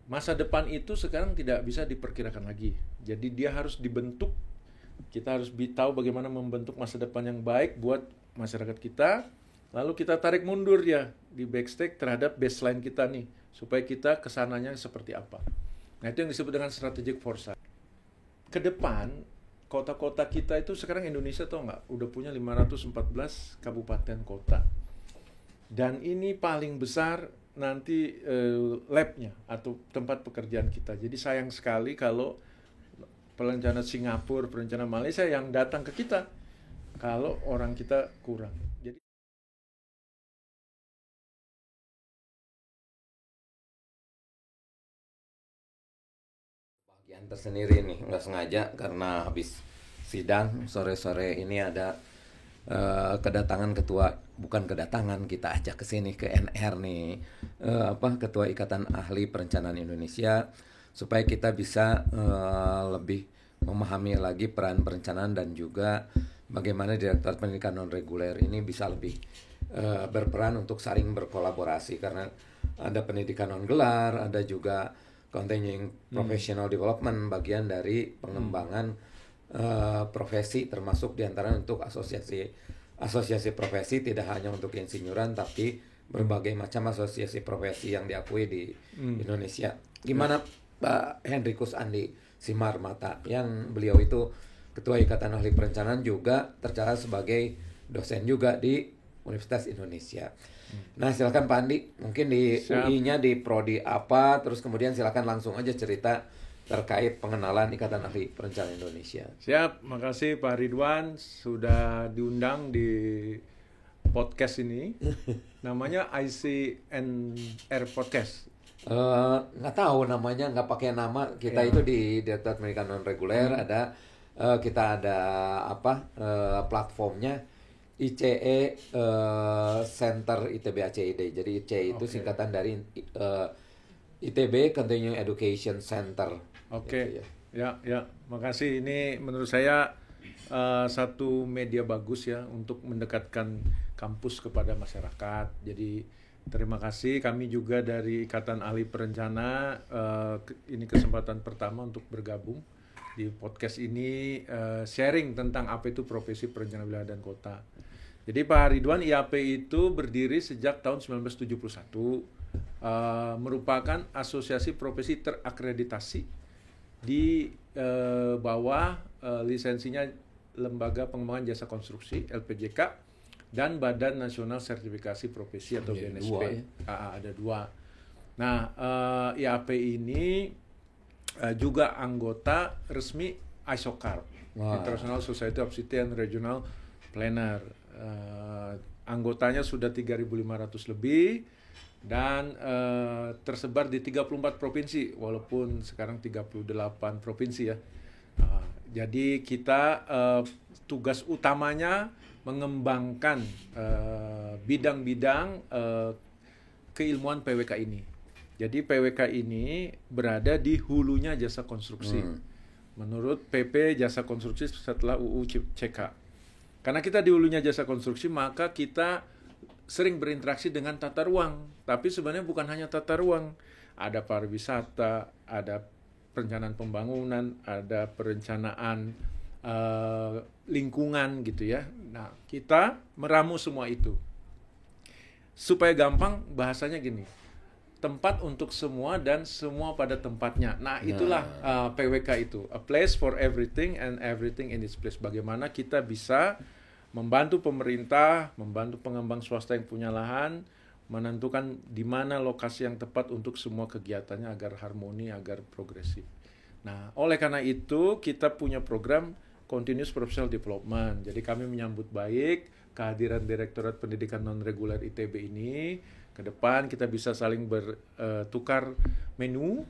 masa depan itu sekarang tidak bisa diperkirakan lagi. Jadi dia harus dibentuk. Kita harus tahu bagaimana membentuk masa depan yang baik buat masyarakat kita. Lalu kita tarik mundur ya di backstage terhadap baseline kita nih, supaya kita kesananya seperti apa. Nah, itu yang disebut dengan strategic foresight. Ke depan, kota-kota kita itu sekarang Indonesia tau nggak? Udah punya 514 kabupaten kota. Dan ini paling besar nanti labnya atau tempat pekerjaan kita. Jadi sayang sekali kalau perencana Singapura, perencana Malaysia yang datang ke kita kalau orang kita kurang. Jadi bagian tersendiri nih, nggak sengaja karena habis sidang sore-sore ini ada kedatangan ketua, bukan kedatangan, kita ajak ke sini ke NR nih, ketua Ikatan Ahli Perencanaan Indonesia, supaya kita bisa lebih memahami lagi peran perencanaan dan juga bagaimana Direktorat Pendidikan Non Reguler ini bisa lebih berperan untuk saling berkolaborasi, karena ada pendidikan non gelar, ada juga continuing professional development, bagian dari pengembangan profesi, termasuk diantara untuk asosiasi profesi, tidak hanya untuk insinyuran tapi berbagai macam asosiasi profesi yang diakui di Indonesia. Gimana Pak Hendrikus Andi Simarmata, yang beliau itu Ketua Ikatan Ahli Perencanaan, juga tercatat sebagai dosen juga di Universitas Indonesia. Nah, silakan Pak Andi, mungkin di UI-nya di prodi apa, terus kemudian silakan langsung aja cerita terkait pengenalan Ikatan Ahli Perencanaan Indonesia. Siap, makasih Pak Ridwan sudah diundang di podcast ini. Namanya ICNR Podcast. Nggak tahu namanya, nggak pakai nama. Kita itu di Direktorat Pendidikan Non Reguler ada kita ada platformnya ICE Center ITB ACID. Jadi ICE itu singkatan dari ITB Continuing Education Center. Oke. Gitu ya. Makasih. Ini menurut saya satu media bagus ya untuk mendekatkan kampus kepada masyarakat. Jadi terima kasih, kami juga dari Ikatan Ahli Perencana ini kesempatan pertama untuk bergabung di podcast ini, sharing tentang apa itu profesi perencana wilayah dan kota. Jadi Pak Ridwan, IAP itu berdiri sejak tahun 1971, merupakan asosiasi profesi terakreditasi di bawah lisensinya Lembaga Pengembangan Jasa Konstruksi LPJK dan Badan Nasional Sertifikasi Profesi atau BNSP. Ada dua. Nah, IAP ini juga anggota resmi ISOCAR, International Society of City and Regional Planner. Anggotanya sudah 3.500 lebih dan tersebar di 34 provinsi, walaupun sekarang 38 provinsi ya. Jadi kita tugas utamanya mengembangkan bidang-bidang keilmuan PWK ini. Jadi PWK ini berada di hulunya jasa konstruksi. Menurut PP Jasa Konstruksi setelah UU CK. Karena kita di hulunya jasa konstruksi, maka kita sering berinteraksi dengan tata ruang. Tapi sebenarnya bukan hanya tata ruang. Ada pariwisata, ada perencanaan pembangunan, ada perencanaan lingkungan gitu ya. Nah, kita meramu semua itu. Supaya gampang, bahasanya gini. Tempat untuk semua dan semua pada tempatnya. Nah, itulah PWK itu. A place for everything and everything in its place. Bagaimana kita bisa membantu pemerintah, membantu pengembang swasta yang punya lahan, menentukan di mana lokasi yang tepat untuk semua kegiatannya agar harmoni, agar progresif. Nah, oleh karena itu kita punya program Continuous Professional Development. Jadi kami menyambut baik kehadiran Direktorat Pendidikan Non-Reguler ITB ini. Ke depan kita bisa saling bertukar menu,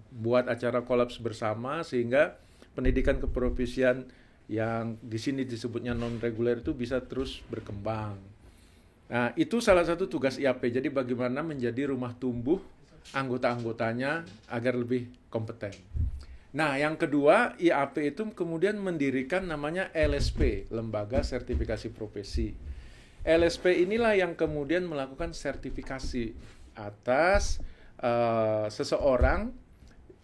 buat acara kolaps bersama, sehingga pendidikan keprofesian yang di sini disebutnya non-reguler itu bisa terus berkembang. Nah, itu salah satu tugas IAP. Jadi bagaimana menjadi rumah tumbuh anggota-anggotanya agar lebih kompeten. Nah, yang kedua, IAP itu kemudian mendirikan namanya LSP, Lembaga Sertifikasi Profesi. LSP inilah yang kemudian melakukan sertifikasi atas seseorang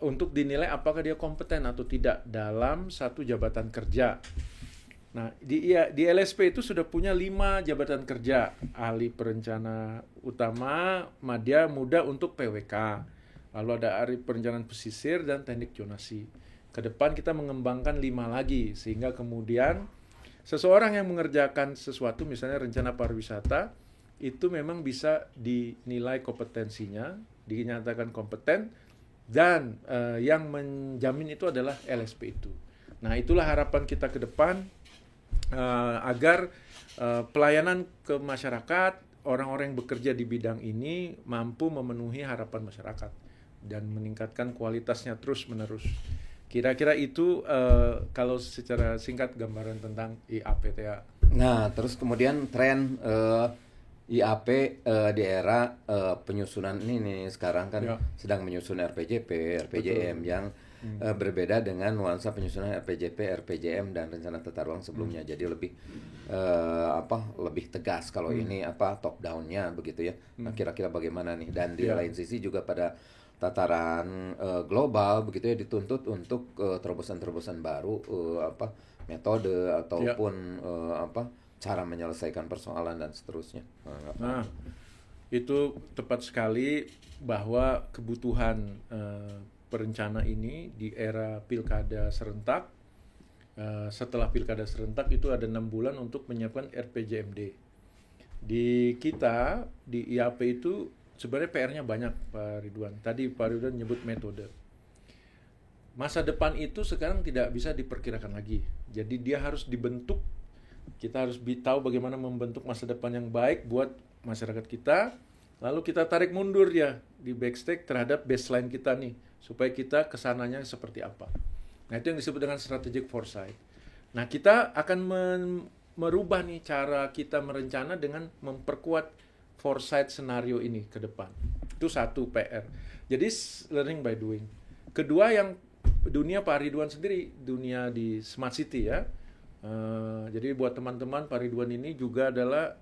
untuk dinilai apakah dia kompeten atau tidak dalam satu jabatan kerja. Nah, di LSP itu sudah punya 5 jabatan kerja, ahli perencana utama, madya, muda untuk PWK. Lalu ada ahli perencanaan pesisir dan teknik zonasi. Ke depan kita mengembangkan 5 lagi, sehingga kemudian seseorang yang mengerjakan sesuatu, misalnya rencana pariwisata, itu memang bisa dinilai kompetensinya, dinyatakan kompeten, dan yang menjamin itu adalah LSP itu. Nah, itulah harapan kita ke depan, agar pelayanan ke masyarakat, orang-orang yang bekerja di bidang ini mampu memenuhi harapan masyarakat dan meningkatkan kualitasnya terus-menerus. Kira-kira itu kalau secara singkat gambaran tentang IAPTA. Nah, terus kemudian tren IAP di era penyusunan ini nih, sekarang kan sedang menyusun RPJP, RPJM. Betul. Yang berbeda dengan nuansa penyusunan RPJP, RPJM dan rencana tata ruang sebelumnya. Jadi lebih lebih tegas kalau ini top down-nya begitu ya. Nah, kira-kira bagaimana nih? Dan di lain sisi juga pada tataran global begitu ya, dituntut untuk terobosan-terobosan baru, metode ataupun cara menyelesaikan persoalan dan seterusnya. Nah, itu tepat sekali bahwa kebutuhan perencana ini di era pilkada serentak, setelah pilkada serentak itu ada 6 bulan untuk menyiapkan RPJMD. Di kita, di IAP itu sebenarnya PR-nya banyak, Pak Ridwan. Tadi Pak Ridwan nyebut metode. Masa depan itu sekarang tidak bisa diperkirakan lagi. Jadi dia harus dibentuk. Kita harus tahu bagaimana membentuk masa depan yang baik buat masyarakat kita. Lalu kita tarik mundur ya di backstage terhadap baseline kita nih, supaya kita kesananya seperti apa. Nah, itu yang disebut dengan strategic foresight. Nah, kita akan merubah nih cara kita merencana dengan memperkuat foresight scenario ini ke depan. Itu satu PR. Jadi learning by doing. Kedua, yang dunia Pak Ridwan sendiri, dunia di smart city ya. Jadi buat teman-teman, Pak Ridwan ini juga adalah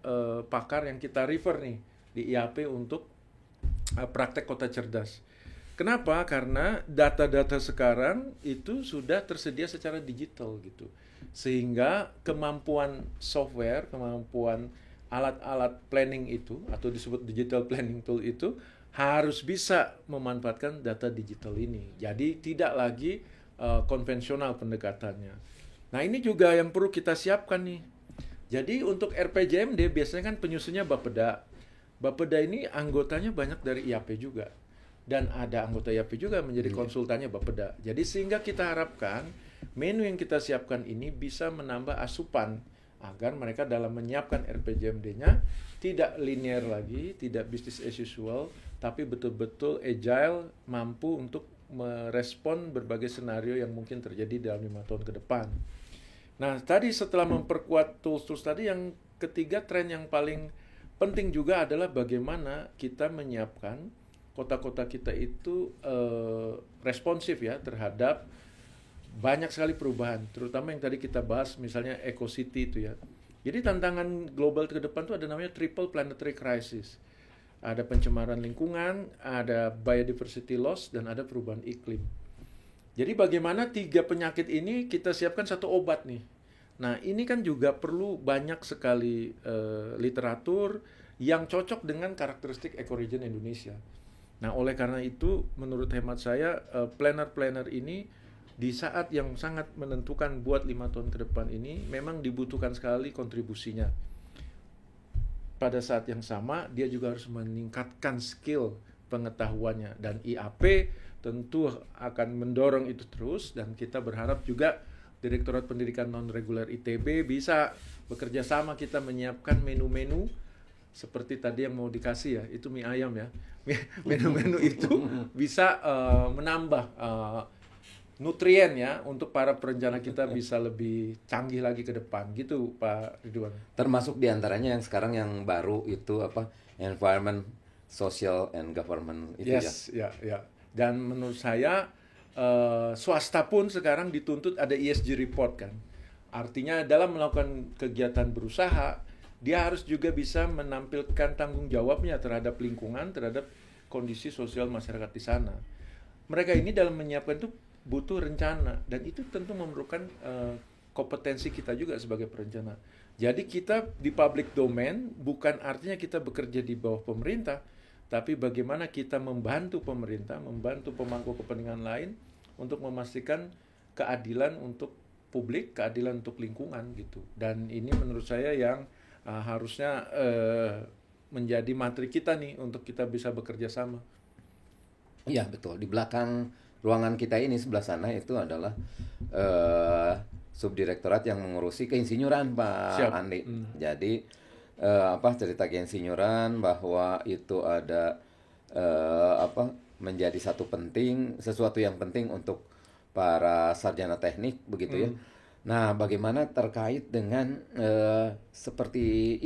pakar yang kita refer nih di IAP untuk praktek kota cerdas. Kenapa? Karena data-data sekarang itu sudah tersedia secara digital gitu. Sehingga kemampuan software, kemampuan alat-alat planning itu atau disebut digital planning tool itu harus bisa memanfaatkan data digital ini. Jadi tidak lagi konvensional pendekatannya. Nah, ini juga yang perlu kita siapkan nih. Jadi untuk RPJMD biasanya kan penyusunnya Bapeda. Bapeda ini anggotanya banyak dari IAP juga. Dan ada anggota IAP juga menjadi konsultannya Bapeda. Jadi sehingga kita harapkan menu yang kita siapkan ini bisa menambah asupan agar mereka dalam menyiapkan RPJMD-nya tidak linear lagi, tidak business as usual, tapi betul-betul agile, mampu untuk merespon berbagai senario yang mungkin terjadi dalam 5 tahun ke depan. Nah, tadi setelah memperkuat tools-tools tadi, yang ketiga tren yang paling penting juga adalah bagaimana kita menyiapkan kota-kota kita itu responsif ya terhadap banyak sekali perubahan, terutama yang tadi kita bahas misalnya Eco City itu ya. Jadi tantangan global ke depan itu ada namanya triple planetary crisis. Ada pencemaran lingkungan, ada biodiversity loss, dan ada perubahan iklim. Jadi bagaimana 3 penyakit ini kita siapkan satu obat nih. Nah, ini kan juga perlu banyak sekali literatur yang cocok dengan karakteristik ekoregion Indonesia. Nah, oleh karena itu menurut hemat saya planner-planner ini di saat yang sangat menentukan buat 5 tahun ke depan ini memang dibutuhkan sekali kontribusinya. Pada saat yang sama dia juga harus meningkatkan skill pengetahuannya, dan IAP tentu akan mendorong itu terus, dan kita berharap juga Direktorat Pendidikan Non-Reguler ITB bisa bekerja sama kita menyiapkan menu-menu seperti tadi yang mau dikasih ya, itu mie ayam ya. Menu-menu itu bisa menambah nutrien ya untuk para perencana kita bisa lebih canggih lagi ke depan gitu, Pak Ridwan. Termasuk diantaranya yang sekarang yang baru itu environment, social and government itu ya. Dan menurut saya swasta pun sekarang dituntut ada ESG report kan. Artinya dalam melakukan kegiatan berusaha, dia harus juga bisa menampilkan tanggung jawabnya terhadap lingkungan, terhadap kondisi sosial masyarakat di sana. Mereka ini dalam menyiapkan itu butuh rencana, dan itu tentu memerlukan kompetensi kita juga sebagai perencana. Jadi kita di public domain bukan artinya kita bekerja di bawah pemerintah, tapi bagaimana kita membantu pemerintah, membantu pemangku kepentingan lain untuk memastikan keadilan untuk publik, keadilan untuk lingkungan gitu. Dan ini menurut saya yang harusnya menjadi materi kita nih untuk kita bisa bekerja sama. Iya betul. Di belakang ruangan kita ini sebelah sana itu adalah subdirektorat yang mengurusi keinsinyuran, Pak Siap. Andi. Jadi cerita keinsinyuran bahwa itu ada menjadi sesuatu yang penting untuk para sarjana teknik begitu ya. Nah, bagaimana terkait dengan seperti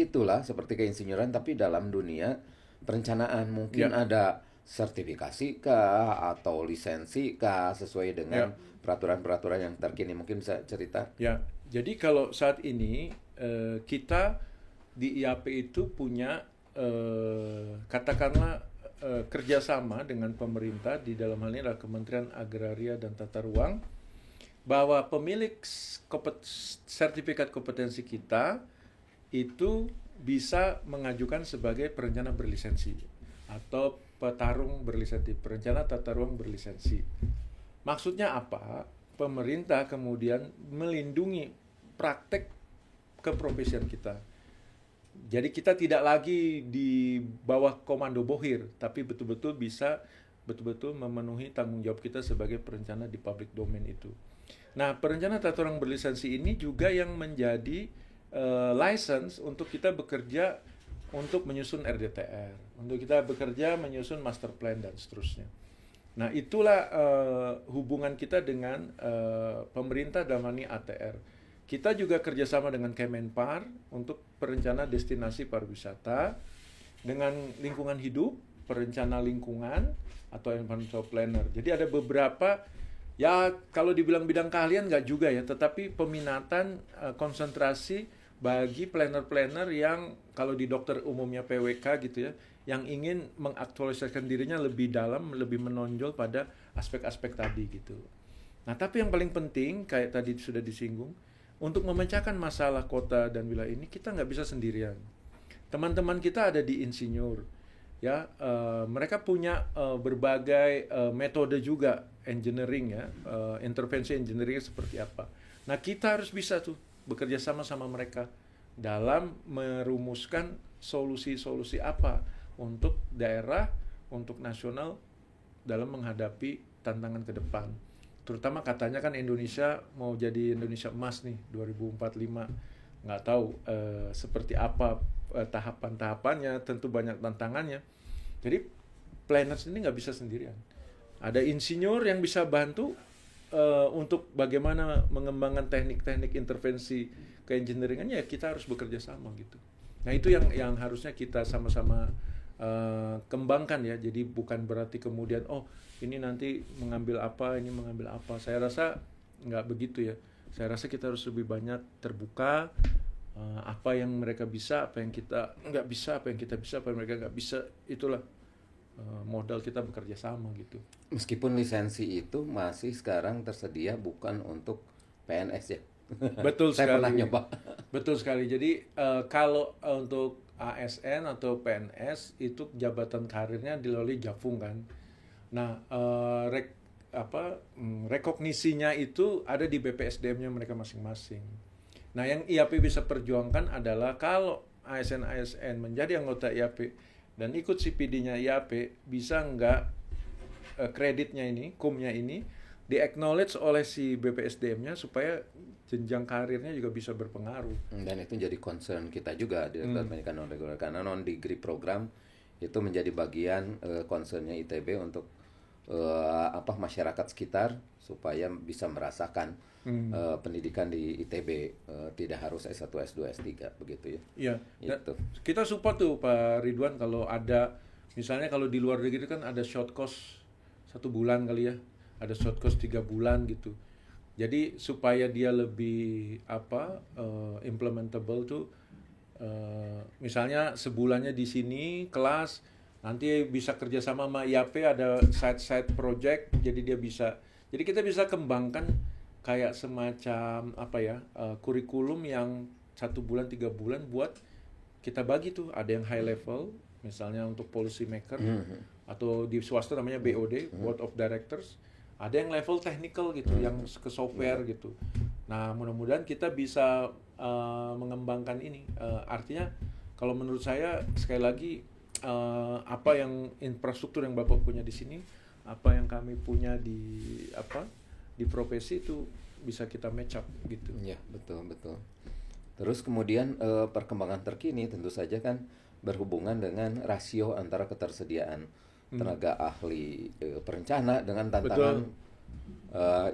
keinsinyuran tapi dalam dunia perencanaan mungkin ada sertifikasi kah atau lisensi kah sesuai dengan peraturan-peraturan yang terkini, mungkin bisa cerita? Ya, jadi kalau saat ini kita di IAP itu punya katakanlah kerjasama dengan pemerintah, di dalam hal ini adalah Kementerian Agraria dan Tata Ruang, bahwa pemilik sertifikat kompetensi kita itu bisa mengajukan sebagai perencana berlisensi atau petarung berlisensi, perencana tata ruang berlisensi. Maksudnya apa? Pemerintah kemudian melindungi praktek keprofesian kita. Jadi kita tidak lagi di bawah komando bohir, tapi betul-betul bisa memenuhi tanggung jawab kita sebagai perencana di public domain itu. Nah, perencana tata ruang berlisensi ini juga yang menjadi license untuk kita bekerja untuk menyusun RDTR, untuk kita bekerja menyusun master plan dan seterusnya. Nah, itulah hubungan kita dengan pemerintah dalam hal ini ATR. Kita juga kerjasama dengan Kemenpar untuk perencana destinasi pariwisata, dengan lingkungan hidup, perencana lingkungan atau environmental planner. Jadi ada beberapa, ya kalau dibilang bidang keahlian nggak juga ya, tetapi peminatan konsentrasi bagi planner-planner yang kalau di dokter umumnya PWK gitu ya, yang ingin mengaktualisasikan dirinya lebih dalam, lebih menonjol pada aspek-aspek tadi gitu. Nah, tapi yang paling penting, kayak tadi sudah disinggung, untuk memecahkan masalah kota dan wilayah ini kita nggak bisa sendirian. Teman-teman kita ada di insinyur, ya, mereka punya berbagai metode juga engineering ya, intervensi engineering seperti apa. Nah, kita harus bisa tuh bekerja sama mereka dalam merumuskan solusi-solusi apa untuk daerah, untuk nasional dalam menghadapi tantangan ke depan. Terutama katanya kan Indonesia mau jadi Indonesia emas nih 2045. Nggak tahu seperti apa tahapan-tahapannya, tentu banyak tantangannya. Jadi planners ini nggak bisa sendirian. Ada insinyur yang bisa bantu untuk bagaimana mengembangkan teknik-teknik intervensi keengineeringannya, ya kita harus bekerja sama gitu. Nah, itu yang harusnya kita sama-sama kembangkan ya. Jadi bukan berarti kemudian ini nanti mengambil apa, ini mengambil apa. Saya rasa nggak begitu ya. Saya rasa kita harus lebih banyak terbuka, apa yang mereka bisa, apa yang kita nggak bisa, apa yang kita bisa, apa yang mereka nggak bisa. Itulah modal kita bekerja sama gitu. Meskipun lisensi itu masih sekarang tersedia bukan untuk PNS ya. Betul sekali. Saya pernah nyoba. Betul sekali. Jadi kalau untuk ASN atau PNS itu jabatan karirnya dilalui Jafung kan. Nah, rekognisinya itu ada di BPSDM-nya mereka masing-masing. Nah, yang IAP bisa perjuangkan adalah kalau ASN menjadi anggota IAP dan ikut CPD-nya IAP, bisa nggak kreditnya ini, kumnya ini, di-acknowledge oleh si BPSDM-nya supaya jenjang karirnya juga bisa berpengaruh. Dan itu jadi concern kita juga, Direktur Pendidikan Non-Reguler, karena non-degree program itu menjadi bagian concern-nya ITB untuk masyarakat sekitar supaya bisa merasakan pendidikan di ITB, tidak harus S1, S2, S3 begitu ya. Iya. Itu. Kita support tuh Pak Ridwan kalau ada, misalnya kalau di luar negeri kan ada short course 1 bulan kali ya, ada short course 3 bulan gitu. Jadi supaya dia lebih implementable tuh, misalnya sebulannya di sini kelas, Nanti bisa kerjasama sama IAP, ada side project, jadi jadi kita bisa kembangkan kayak semacam apa ya, kurikulum yang 1 bulan 3 bulan buat kita bagi tuh. Ada yang high level, misalnya untuk policy maker, atau di swasta namanya BOD, Board of Directors. Ada yang level technical gitu, yang ke software gitu. Nah, mudah-mudahan kita bisa mengembangkan ini. Artinya, kalau menurut saya sekali lagi, apa yang infrastruktur yang Bapak punya di sini, apa yang kami punya di profesi itu bisa kita match up gitu. Ya, betul. Terus kemudian perkembangan terkini tentu saja kan berhubungan dengan rasio antara ketersediaan tenaga ahli perencana dengan tantangan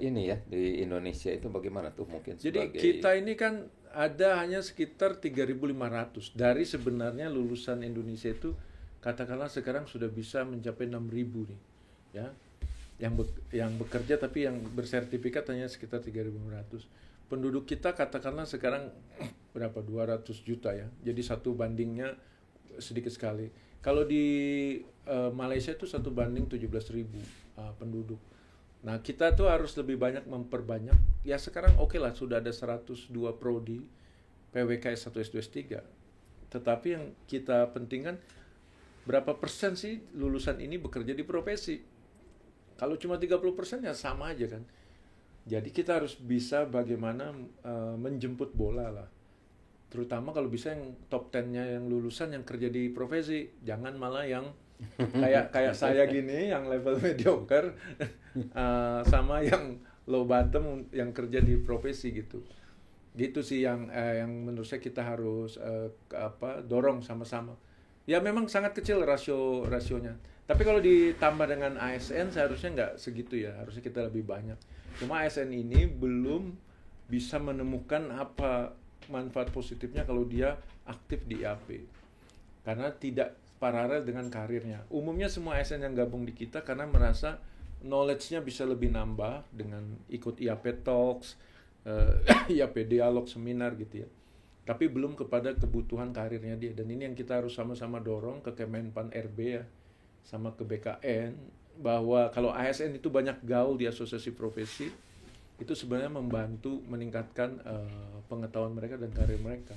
ini ya di Indonesia itu bagaimana tuh mungkin Jadi sebagai... kita ini kan ada hanya sekitar 3.500 dari sebenarnya lulusan Indonesia itu, katakanlah sekarang sudah bisa mencapai 6.000 nih, ya, yang bekerja, tapi yang bersertifikat hanya sekitar 3.500. Penduduk kita katakanlah sekarang berapa, 200 juta ya, jadi satu bandingnya sedikit sekali. Kalau di Malaysia itu 1:17.000 penduduk. Nah, kita tuh harus lebih banyak memperbanyak. Ya sekarang oke lah, sudah ada 102 prodi PWK S1 S2 S3. Tetapi yang kita pentingkan, berapa persen sih lulusan ini bekerja di profesi? Kalau cuma 30% ya sama aja kan. Jadi kita harus bisa bagaimana menjemput bola lah. Terutama kalau bisa yang top 10-nya yang lulusan yang kerja di profesi, jangan malah yang kayak saya gini yang level mediocre sama yang low bottom yang kerja di profesi gitu. Gitu sih yang menurut saya kita harus dorong sama-sama. Ya memang sangat kecil rasionya. Tapi kalau ditambah dengan ASN seharusnya nggak segitu ya, harusnya kita lebih banyak. Cuma ASN ini belum bisa menemukan apa manfaat positifnya kalau dia aktif di IAP. Karena tidak paralel dengan karirnya. Umumnya semua ASN yang gabung di kita karena merasa knowledge-nya bisa lebih nambah dengan ikut IAP Talks, IAP Dialog, seminar gitu ya. Tapi belum kepada kebutuhan karirnya dia. Dan ini yang kita harus sama-sama dorong ke Kemenpan RB ya, sama ke BKN, bahwa kalau ASN itu banyak gaul di asosiasi profesi, itu sebenarnya membantu meningkatkan pengetahuan mereka dan karir mereka.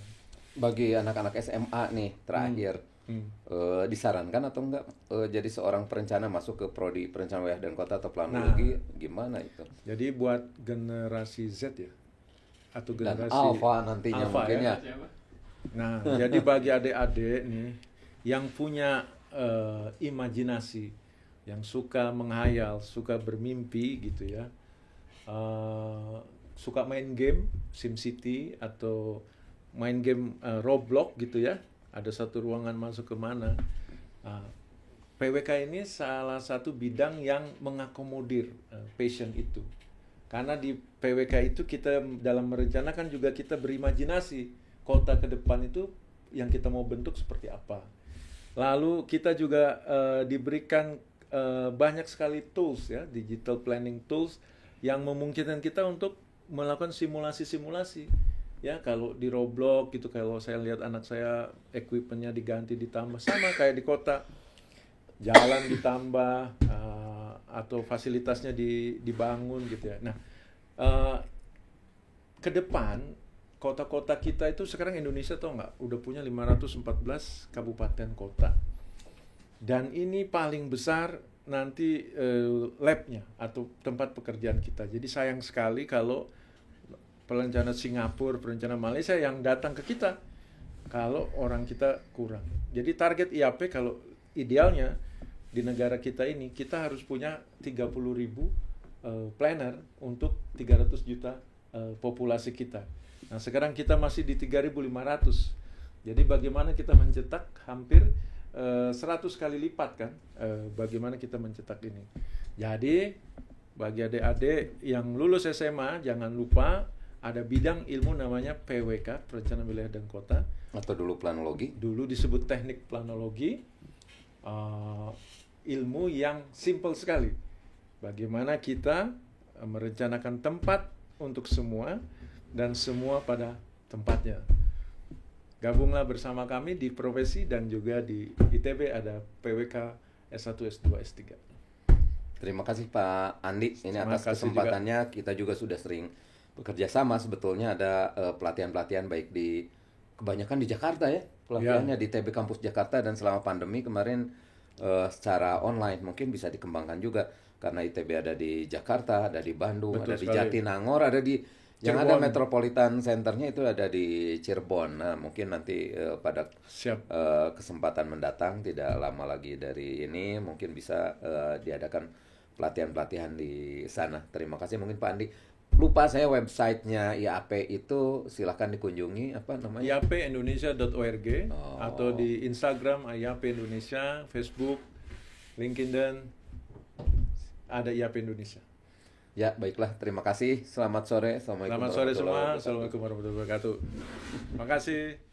Bagi anak-anak SMA nih terakhir, disarankan atau enggak jadi seorang perencana masuk ke prodi perencanaan wilayah dan kota atau planologi, gimana itu? Jadi buat generasi Z ya, atau Dan generasi alpha nantinya alpha, mungkin ya. Nah, jadi bagi adik-adik nih yang punya imajinasi, yang suka menghayal, suka bermimpi gitu ya, suka main game SimCity atau main game Roblox gitu ya, ada satu ruangan masuk ke mana. PWK ini salah satu bidang yang mengakomodir passion itu. Karena di PWK itu kita dalam merencanakan juga kita berimajinasi kota ke depan itu yang kita mau bentuk seperti apa. Lalu kita juga diberikan banyak sekali tools ya, digital planning tools yang memungkinkan kita untuk melakukan simulasi-simulasi. Ya, kalau di Roblox gitu, kalau saya lihat anak saya equipmentnya diganti ditambah, sama kayak di kota, jalan ditambah atau fasilitasnya dibangun gitu ya. Nah, ke depan kota-kota kita itu sekarang Indonesia tau nggak, udah punya 514 kabupaten kota, dan ini paling besar nanti labnya atau tempat pekerjaan kita. Jadi sayang sekali kalau perencana Singapura, perencana Malaysia yang datang ke kita kalau orang kita kurang. Jadi target IAP kalau idealnya di negara kita ini, kita harus punya 30.000 planner untuk 300 juta populasi kita. Nah sekarang kita masih di 3.500. Jadi bagaimana kita mencetak hampir 100 kali lipat kan, bagaimana kita mencetak ini. Jadi bagi adik-adik yang lulus SMA, jangan lupa ada bidang ilmu namanya PWK, Perencanaan Wilayah dan Kota. Atau dulu planologi. Dulu disebut teknik planologi. Ilmu yang simple sekali. Bagaimana kita merencanakan tempat untuk semua dan semua pada tempatnya. gabunglah bersama kami di Profesi dan juga di ITB ada PWK S1, S2, S3. Terima kasih Pak Andi ini Terima atas kasih kesempatannya. Kita juga sudah sering bekerja sama sebetulnya, ada pelatihan-pelatihan baik di kebanyakan di Jakarta ya. Pelatihannya di TB Kampus Jakarta, dan selama pandemi kemarin secara online mungkin bisa dikembangkan juga karena ITB ada di Jakarta, ada di Bandung, Betul ada di sekali. Jatinangor, ada di yang Cirebon. ada Metropolitan Centernya itu ada di Cirebon. Nah, mungkin nanti pada Siap. kesempatan mendatang tidak lama lagi dari ini mungkin bisa diadakan pelatihan-pelatihan di sana. Terima kasih. Mungkin Pak Andi, lupa saya websitenya IAP itu, silahkan dikunjungi, apa namanya? iapindonesia.org atau di Instagram IAP Indonesia, Facebook, LinkedIn ada IAP Indonesia. Ya, baiklah. Terima kasih. Selamat sore. Assalamualaikum Selamat sore semua. warahmatullahi wabarakatuh. Assalamualaikum warahmatullahi wabarakatuh. Terima kasih.